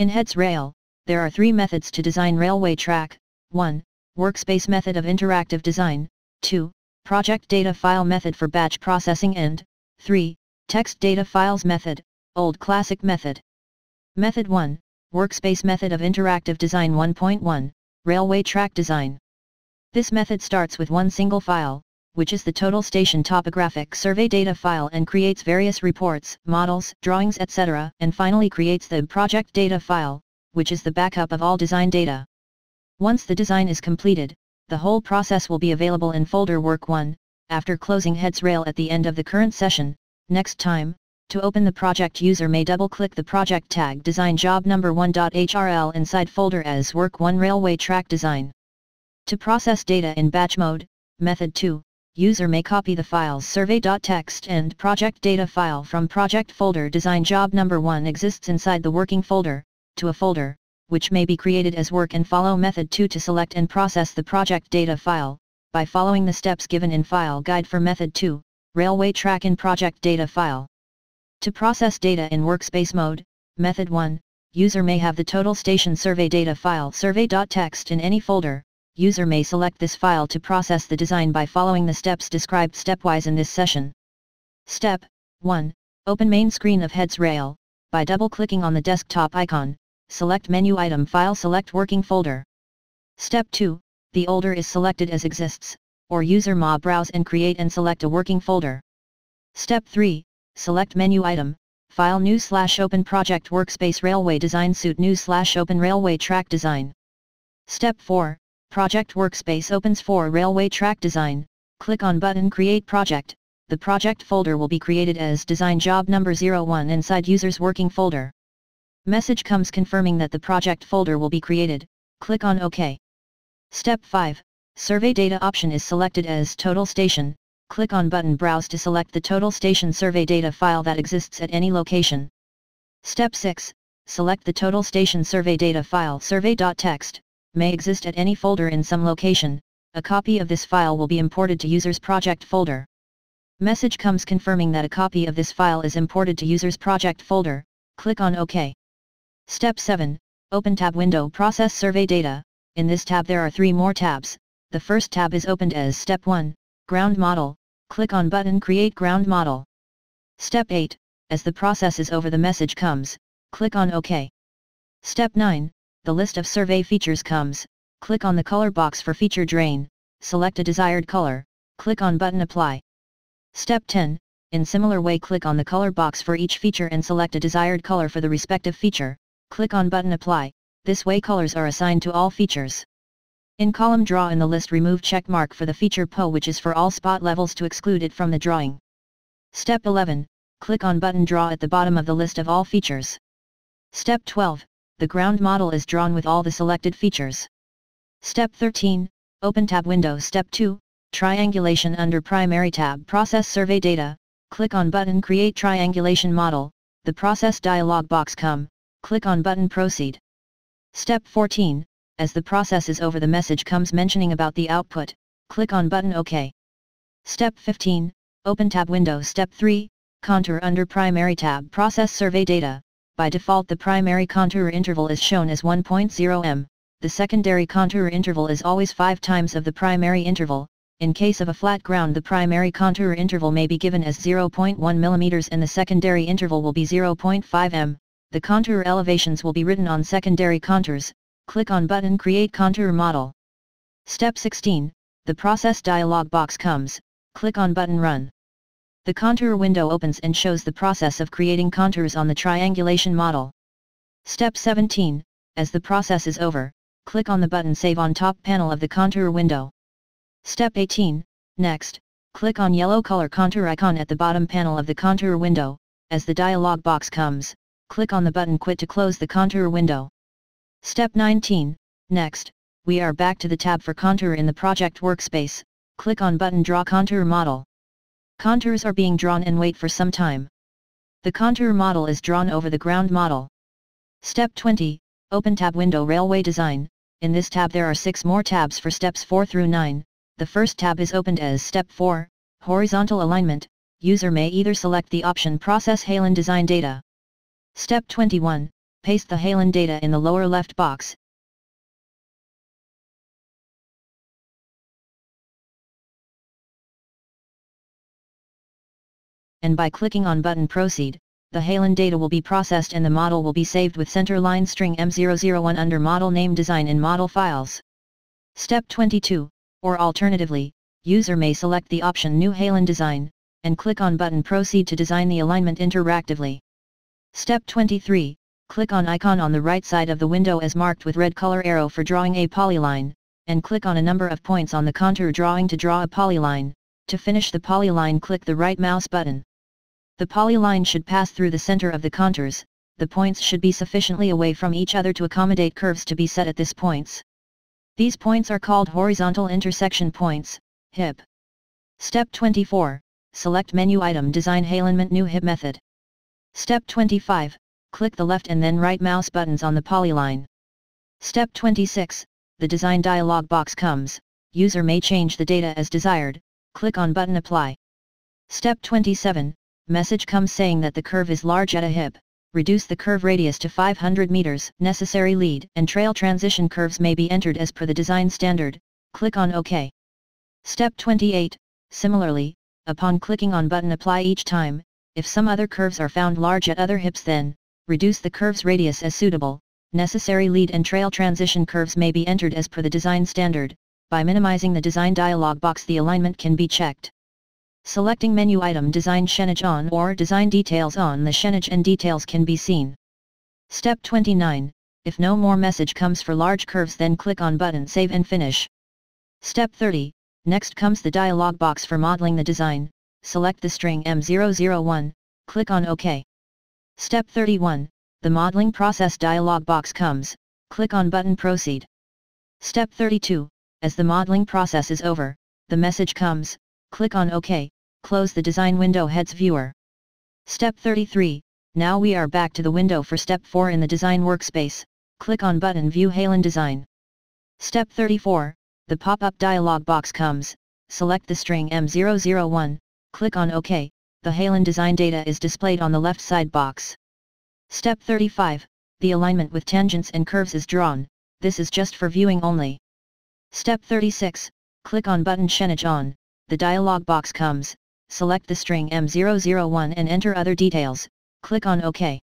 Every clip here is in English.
In Heads Rail, there are three methods to design railway track: 1. Workspace method of interactive design, 2. Project data file method for batch processing, and 3. Text data files method, old classic method. Method 1, Workspace method of interactive design. 1.1, Railway track design. This method starts with one single file, which is the total station topographic survey data file, and creates various reports, models, drawings, etc., and finally creates the project data file, which is the backup of all design data. Once the design is completed, the whole process will be available in folder Work 1, after closing Heads Rail at the end of the current session. Next time, to open the project, user may double-click the project tag design job number 1.hrl inside folder as Work 1 Railway Track Design. To process data in batch mode, Method 2, user may copy the files survey.txt and project data file from project folder design job number 1 exists inside the working folder, to a folder, which may be created as Work and follow Method 2 to select and process the project data file, by following the steps given in File Guide for Method 2, Railway Track in Project Data File. To process data in Workspace mode, Method 1, user may have the total station survey data file survey.txt in any folder. User may select this file to process the design by following the steps described stepwise in this session. Step 1. Open main screen of Heads Rail, by double-clicking on the desktop icon, select menu item file, select working folder. Step 2. The folder is selected as exists, or user may browse and create and select a working folder. Step 3. Select menu item, file new/open project workspace railway design suit new/open railway track design. Step 4. Project workspace opens for railway track design, click on button create project, the project folder will be created as design job number 01 inside user's working folder. Message comes confirming that the project folder will be created, click on OK. Step 5, survey data option is selected as total station, click on button browse to select the total station survey data file that exists at any location. Step 6, select the total station survey data file survey.txt, may exist at any folder in some location, a copy of this file will be imported to user's project folder. Message comes confirming that a copy of this file is imported to user's project folder, click on OK. Step 7, open tab window process survey data. In this tab there are three more tabs. The first tab is opened as Step 1, ground model, click on button create ground model. Step 8, as the process is over the message comes, click on OK. Step 9, the list of survey features comes, click on the color box for feature drain, select a desired color, click on button apply. Step 10, in similar way click on the color box for each feature and select a desired color for the respective feature, click on button apply, this way colors are assigned to all features. In column draw in the list remove check mark for the feature PO which is for all spot levels to exclude it from the drawing. Step 11, click on button draw at the bottom of the list of all features. Step 12, the ground model is drawn with all the selected features. Step 13, open tab window. Step 2, triangulation under primary tab process survey data, click on button create triangulation model, the process dialog box come, click on button proceed. Step 14, as the process is over the message comes mentioning about the output, click on button OK. Step 15, open tab window. Step 3, contour under primary tab process survey data, by default the primary contour interval is shown as 1.0 m, the secondary contour interval is always 5 times of the primary interval. In case of a flat ground the primary contour interval may be given as 0.1 mm and the secondary interval will be 0.5 m. The contour elevations will be written on secondary contours, click on button create contour model. Step 16, the process dialog box comes, click on button run. The contour window opens and shows the process of creating contours on the triangulation model. Step 17, as the process is over, click on the button save on top panel of the contour window. Step 18, next, click on yellow color contour icon at the bottom panel of the contour window, as the dialog box comes, click on the button quit to close the contour window. Step 19, next, we are back to the tab for contour in the project workspace, click on button draw contour model. Contours are being drawn and wait for some time. The contour model is drawn over the ground model. Step 20, open tab window railway design. In this tab there are 6 more tabs for steps 4 through 9. The first tab is opened as Step 4, horizontal alignment. User may either select the option process Halon design data. Step 21, Paste the Halon data in the lower left box. And by clicking on button Proceed, the Halon data will be processed and the model will be saved with center line string M001 under Model Name Design in Model Files. Step 22, or alternatively, user may select the option New Halon Design, and click on button Proceed to design the alignment interactively. Step 23, click on icon on the right side of the window as marked with red color arrow for drawing a polyline, and click on a number of points on the contour drawing to draw a polyline. To finish the polyline, click the right mouse button. The polyline should pass through the center of the contours. The points should be sufficiently away from each other to accommodate curves to be set at these points. These points are called horizontal intersection points, HIP. Step 24, select menu item Design Alignment New HIP method. Step 25, click the left and then right mouse buttons on the polyline. Step 26, the design dialog box comes. User may change the data as desired. Click on button Apply. Step 27, message comes saying that the curve is large at a HIP. Reduce the curve radius to 500 meters. Necessary lead and trail transition curves may be entered as per the design standard. Click on OK. Step 28, similarly, upon clicking on button Apply each time, if some other curves are found large at other HIPs, then reduce the curve's radius as suitable. Necessary lead and trail transition curves may be entered as per the design standard. By minimizing the design dialog box, the alignment can be checked. Selecting menu item Design Shehnage on or Design Details on, the shehnage and details can be seen. Step 29, if no more message comes for large curves, then click on button Save and Finish. Step 30, next comes the dialog box for modeling the design. Select the string M001, click on OK. Step 31, the modeling process dialog box comes. Click on button Proceed. Step 32, as the modeling process is over, the message comes. Click on OK, close the design window heads viewer. Step 33, now we are back to the window for step 4 in the design workspace. Click on button View Halon Design. Step 34, the pop-up dialog box comes. Select the string M001, click on OK, the Halon Design data is displayed on the left side box. Step 35, the alignment with tangents and curves is drawn. This is just for viewing only. Step 36, click on button Shehnage on. The dialog box comes. Select the string M001 and enter other details. Click on OK.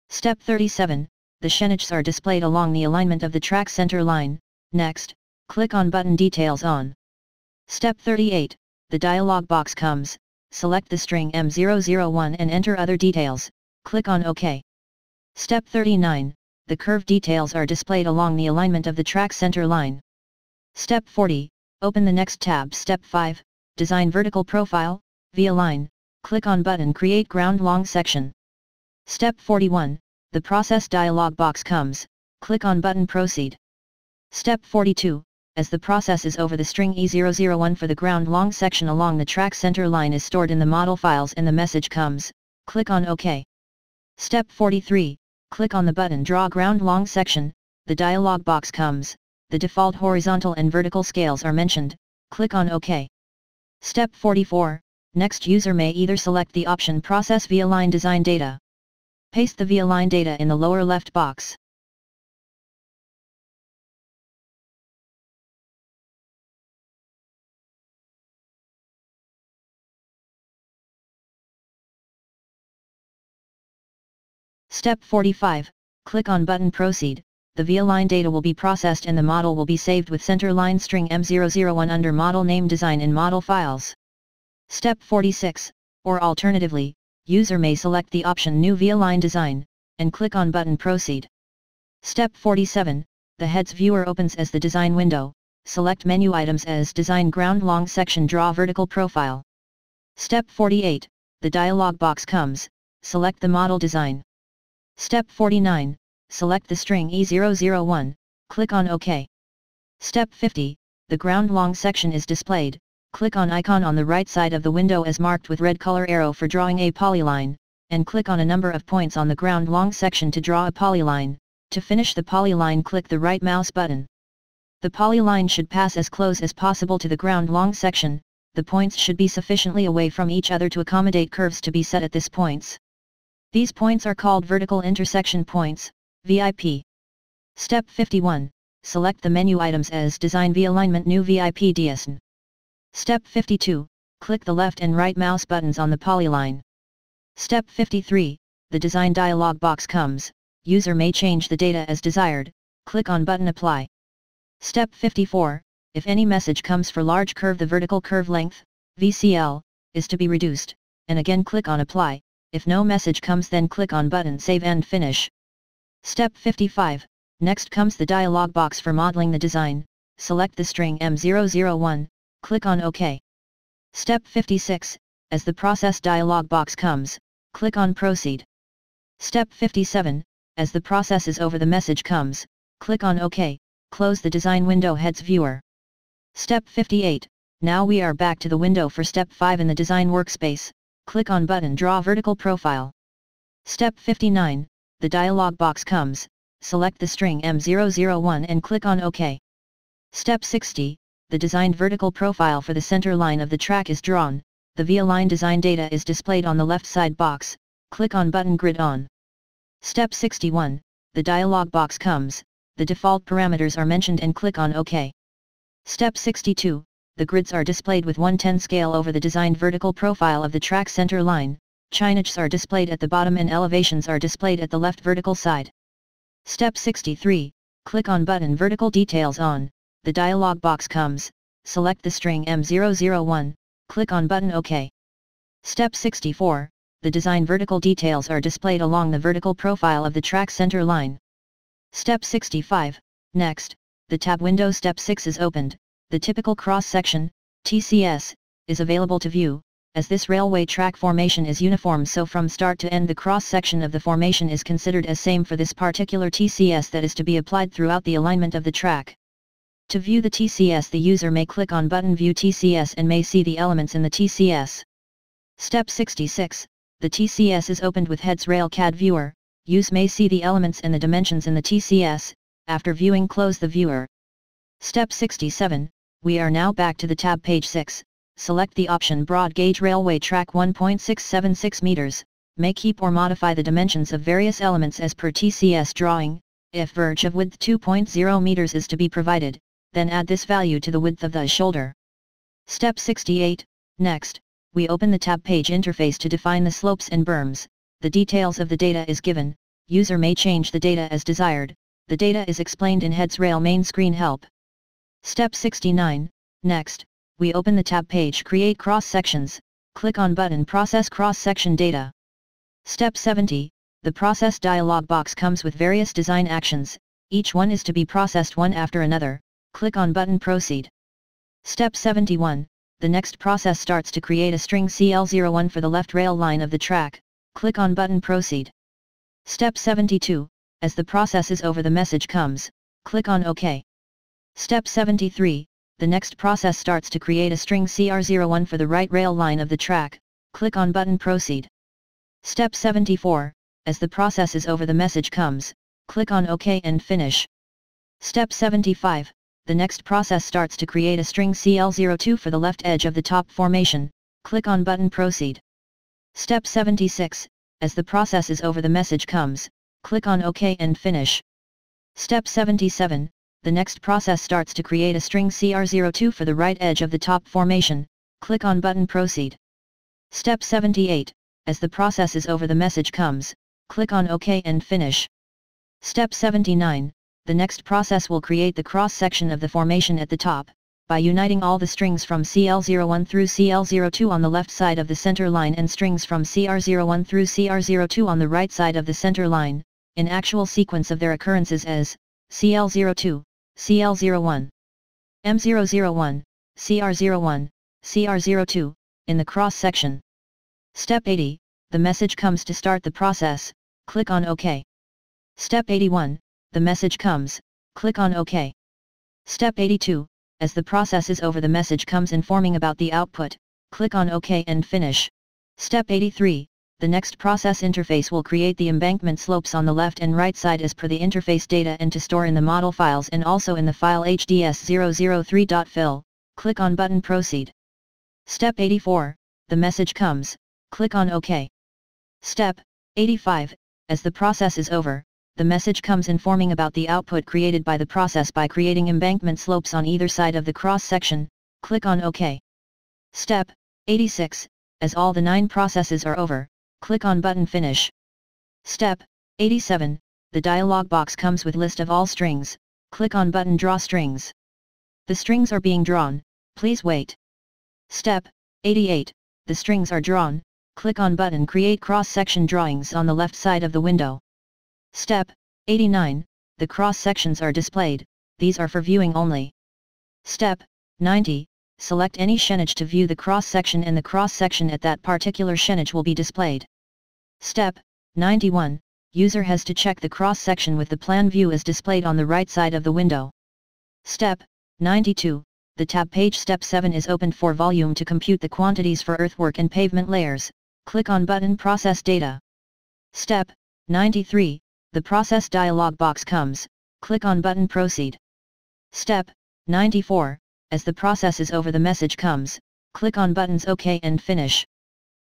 Step 37, the shehnages are displayed along the alignment of the track center line. Next, click on button Details on. Step 38, the dialog box comes. Select the string M001 and enter other details. Click on OK. Step 39, the curve details are displayed along the alignment of the track center line. Step 40, open the next tab. Step 5, Design Vertical Profile, via line, click on button Create Ground Long Section. Step 41, the Process dialog box comes. Click on button Proceed. Step 42, as the process is over, the string E001 for the ground long section along the track center line is stored in the model files and the message comes. Click on OK. Step 43, click on the button Draw Ground Long Section, the dialog box comes. The default horizontal and vertical scales are mentioned. Click on OK. Step 44, next user may either select the option Process via line design data. Paste the via line data in the lower left box. Step 45, click on button Proceed. The via line data will be processed and the model will be saved with center line string M001 under Model Name Design in Model Files. Step 46, or alternatively, user may select the option New via line design, and click on button Proceed. Step 47, the heads viewer opens as the design window. Select menu items as Design Ground Long Section, Draw Vertical Profile. Step 48, the dialog box comes. Select the model design. Step 49, select the string E001, click on OK. Step 50, the ground long section is displayed. Click on icon on the right side of the window as marked with red color arrow for drawing a polyline, and click on a number of points on the ground long section to draw a polyline. To finish the polyline, click the right mouse button. The polyline should pass as close as possible to the ground long section. The points should be sufficiently away from each other to accommodate curves to be set at these points. These points are called vertical intersection points, VIP. Step 51. Select the menu items as Design via Alignment New VIP DSN. Step 52. Click the left and right mouse buttons on the polyline. Step 53. The Design dialog box comes. User may change the data as desired. Click on button Apply. Step 54. If any message comes for large curve, the vertical curve length, VCL, is to be reduced, and again click on Apply. If no message comes, then click on button Save and Finish. Step 55. Next comes the dialog box for modeling the design. Select the string M001, click on OK. Step 56. As the process dialog box comes, click on Proceed. Step 57. As the process is over, the message comes, click on OK, close the design window heads viewer. Step 58. Now we are back to the window for Step 5 in the design workspace, click on button Draw Vertical Profile. Step 59. The dialog box comes, select the string M001 and click on OK. Step 60. The designed vertical profile for the center line of the track is drawn, the V-Align design data is displayed on the left side box, click on button Grid On. Step 61. The dialog box comes, the default parameters are mentioned and click on OK. Step 62. The grids are displayed with 1:10 scale over the designed vertical profile of the track center line, signage are displayed at the bottom and elevations are displayed at the left vertical side. Step 63. Click on button Vertical Details On, the dialog box comes, select the string M001, click on button OK. Step 64. The design vertical details are displayed along the vertical profile of the track center line. Step 65. Next, the tab window Step 6 is opened, the typical cross-section, TCS, is available to view, as this railway track formation is uniform, so from start to end the cross-section of the formation is considered as same for this particular TCS that is to be applied throughout the alignment of the track. To view the TCS, the user may click on button View TCS and may see the elements in the TCS. Step 66. The TCS is opened with Heads Rail CAD Viewer, use may see the elements and the dimensions in the TCS, after viewing close the viewer. Step 67. We are now back to the tab page 6, select the option Broad Gauge Railway Track 1.676 meters, may keep or modify the dimensions of various elements as per TCS drawing. If verge of width 2.0 meters is to be provided, then add this value to the width of the shoulder. Step 68. Next, we open the tab page interface to define the slopes and berms, the details of the data is given, user may change the data as desired, the data is explained in Heads Rail main screen help. Step 69. Next, we open the tab page Create Cross Sections, click on button Process Cross Section Data. Step 70. The process dialog box comes with various design actions, each one is to be processed one after another, click on button Proceed. Step 71. The next process starts to create a string CL01 for the left rail line of the track, click on button Proceed. Step 72. As the process is over, the message comes, click on OK. Step 73. The next process starts to create a string CR01 for the right rail line of the track, click on button Proceed. Step 74. As the process is over, the message comes, click on OK and Finish. Step 75. The next process starts to create a string CL02 for the left edge of the top formation, click on button Proceed. Step 76. As the process is over, the message comes, click on OK and Finish. Step 77. The next process starts to create a string CR02 for the right edge of the top formation, click on button Proceed. Step 78. As the process is over, the message comes, click on OK and Finish. Step 79. The next process will create the cross-section of the formation at the top, by uniting all the strings from CL01 through CL02 on the left side of the center line and strings from CR01 through CR02 on the right side of the center line, in actual sequence of their occurrences as CL02, CL01, M001, CR01, CR02, in the cross-section. Step 80. The message comes to start the process, click on OK. Step 81. The message comes, click on OK. Step 82. As the process is over, the message comes informing about the output, click on OK and Finish. Step 83. The next process interface will create the embankment slopes on the left and right side as per the interface data and to store in the model files and also in the file HDS003.fil, click on button Proceed. Step 84. The message comes, click on OK. Step 85. As the process is over, the message comes informing about the output created by the process by creating embankment slopes on either side of the cross-section. Click on OK. Step 86, as all the 9 processes are over, click on button Finish. Step 87, the dialog box comes with list of all strings, click on button Draw Strings. The strings are being drawn, please wait. Step 88, the strings are drawn, click on button Create Cross-Section Drawings on the left side of the window. Step 89, the cross-sections are displayed, these are for viewing only. Step 90, select any shenage to view the cross-section and the cross-section at that particular shenage will be displayed. Step 91, user has to check the cross-section with the plan view is displayed on the right side of the window. Step 92, the tab page. Step 7 is opened for volume to compute the quantities for earthwork and pavement layers, click on button Process Data. Step 93, the process dialog box comes, click on button Proceed. Step 94, as the process is over the message comes, click on buttons OK and Finish.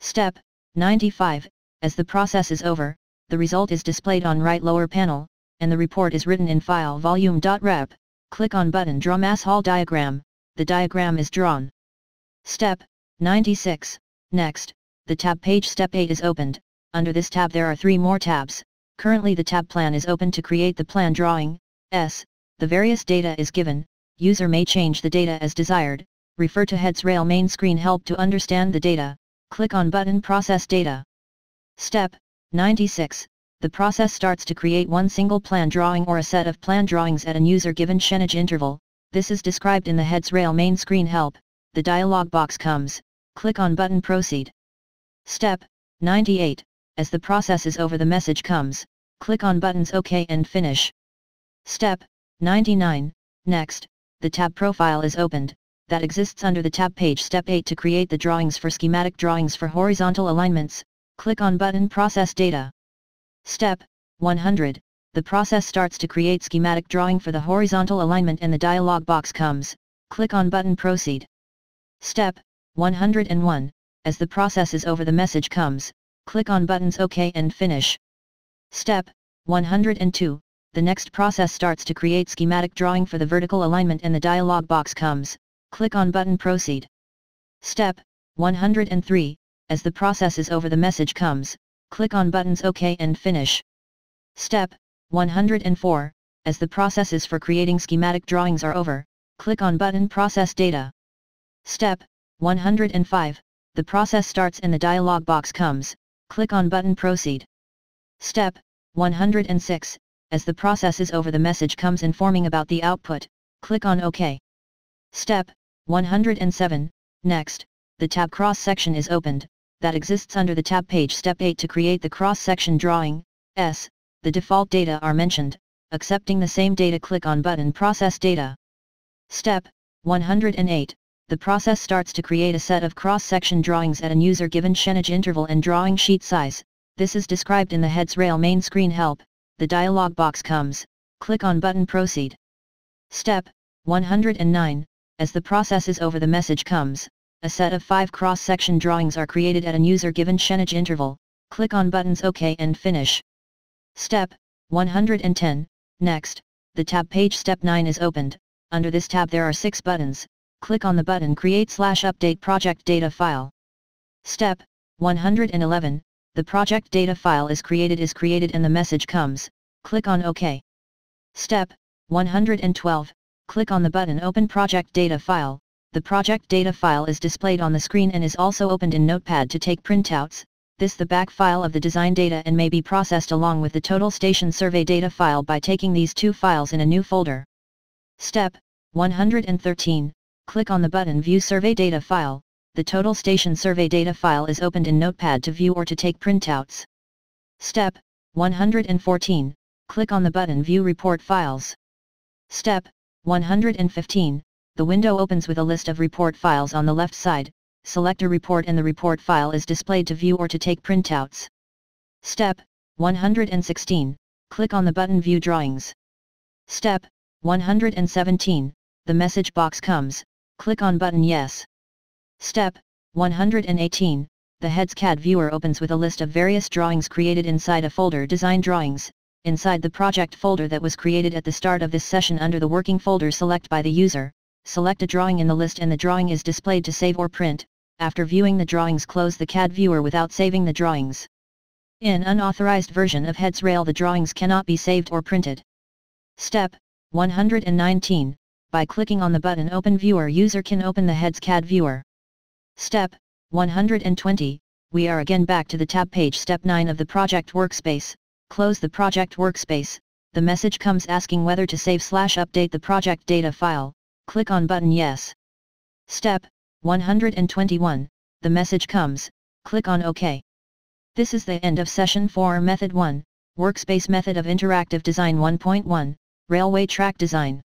Step 95, as the process is over, the result is displayed on right lower panel, and the report is written in file volume.rep, click on button Draw Mass Hall Diagram, the diagram is drawn. Step 96, next, the tab page. Step 8 is opened, under this tab there are 3 more tabs, currently the tab Plan is open to create the plan drawing, the various data is given, user may change the data as desired, refer to Heads Rail main screen help to understand the data, click on button Process Data. Step 96, the process starts to create one single plan drawing or a set of plan drawings at an user given shenage interval, this is described in the Heads Rail main screen help, the dialog box comes, click on button Proceed. Step 98, as the process is over the message comes, click on buttons OK and Finish. Step 99, next, the tab Profile is opened, that exists under the tab page. Step 8 to create the drawings for schematic drawings for horizontal alignments, click on button Process Data. Step 100, the process starts to create schematic drawing for the horizontal alignment and the dialog box comes, click on button Proceed. Step 101, as the process is over the message comes, click on buttons OK and Finish. Step 102, the next process starts to create schematic drawing for the vertical alignment and the dialog box comes, click on button Proceed. Step 103, as the process is over the message comes, click on buttons OK and Finish. Step 104, as the processes for creating schematic drawings are over, click on button Process Data. Step 105, the process starts and the dialog box comes, click on button Proceed. Step 106, as the process is over the message comes informing about the output, click on OK. Step 107, next, the tab Cross-Section is opened, that exists under the tab page. Step 8 to create the cross-section drawing, the default data are mentioned, accepting the same data click on button Process Data. Step 108, the process starts to create a set of cross-section drawings at an user given shenage interval and drawing sheet size, this is described in the Heads Rail main screen help, the dialog box comes, click on button Proceed. Step 109, as the process is over the message comes, a set of 5 cross-section drawings are created at an user given shenage interval, click on buttons OK and Finish. Step 110, next, the tab page. Step 9 is opened, under this tab there are 6 buttons, click on the button Create/Update Project Data File. Step 111, the project data file is created and the message comes, click on OK. Step 112, click on the button Open Project Data File, the project data file is displayed on the screen and is also opened in Notepad to take printouts, this the back file of the design data and may be processed along with the total station survey data file by taking these 2 files in a new folder. Step 113, click on the button View Survey Data File, the total station survey data file is opened in Notepad to view or to take printouts. Step 114, click on the button View Report Files. Step 115, the window opens with a list of report files on the left side, select a report and the report file is displayed to view or to take printouts. Step 116, click on the button View Drawings. Step 117, the message box comes, click on button Yes. Step 118, the Heads CAD viewer opens with a list of various drawings created inside a folder Design Drawings, inside the project folder that was created at the start of this session under the working folder select by the user, select a drawing in the list and the drawing is displayed to save or print. After viewing the drawings, close the CAD viewer without saving the drawings. In unauthorized version of Heads Rail, the drawings cannot be saved or printed. Step 119. By clicking on the button Open Viewer, user can open the Heads CAD viewer. Step 120. We are again back to the tab page. Step 9 of the project workspace. Close the project workspace. The message comes asking whether to save/update the project data file. Click on button Yes. Step 121. The message comes. Click on OK. This is the end of session 4, Method 1, Workspace Method of Interactive Design 1.1, Railway Track Design.